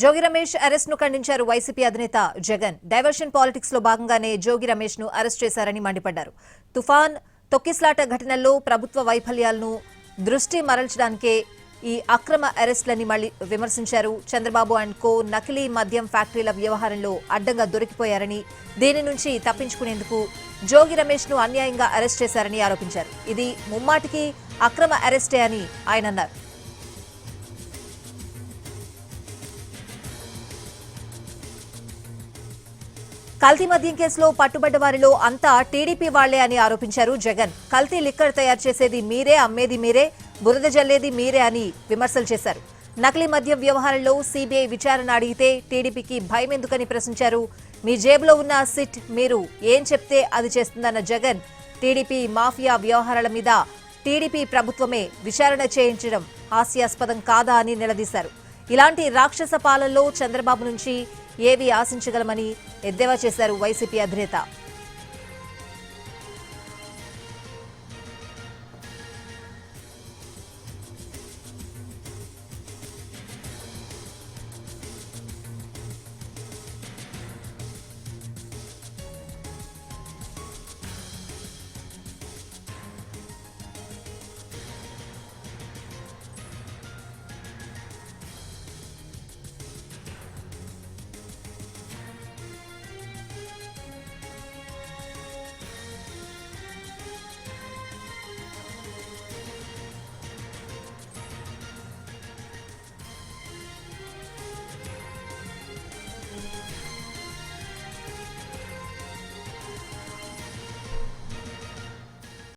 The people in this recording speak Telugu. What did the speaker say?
జోగి రమేష్ అరెస్ట్ ను ఖండించారు వైసీపీ అధినేత జగన్. డైవర్షన్ పాలిటిక్స్ లో భాగంగానే జోగి రమేష్ ను అరెస్ట్ చేశారని మండిపడ్డారు. తుఫాన్, తొక్కిస్లాట ఘటనల్లో ప్రభుత్వ వైఫల్యాలను దృష్టి మరల్చడానికే ఈ అక్రమ అరెస్టులని మళ్లీ విమర్శించారు. చంద్రబాబు అండ్ కో నకిలీ మద్యం ఫ్యాక్టరీల వ్యవహారంలో అడ్డంగా దొరికిపోయారని, దీని నుంచి తప్పించుకునేందుకు జోగి రమేష్ ను అన్యాయంగా అరెస్ట్ చేశారని ఆరోపించారు. ఇది ముమ్మాటికి అక్రమ అరెస్టే అని ఆయన అన్నారు. కల్తీ మద్యం కేసులో పట్టుబడ్డ వారిలో అంతా టీడీపీ వాళ్లే అని ఆరోపించారు జగన్. కల్తీ లిక్కర్ తయారు చేసేది మీరే, అమ్మేది మీరే, బురద జల్లేది మీరే అని విమర్శలు చేశారు. నకిలీ మద్యం వ్యవహారంలో సీబీఐ విచారణ అడిగితే టీడీపీకి భయం ఎందుకని ప్రశ్నించారు. మీ జేబులో ఉన్న సిట్ మీరు ఏం చెప్తే అది చేస్తుందన్న జగన్, టీడీపీ మాఫియా వ్యవహారాల మీద టీడీపీ ప్రభుత్వమే విచారణ చేయించడం హాస్యాస్పదం కాదా అని నిలదీశారు. ఇలాంటి రాక్షస పాలనలో చంద్రబాబు నుంచి ఏవి ఆశించగలమని ఎద్దేవా చేశారు వైసీపీ అధినేత.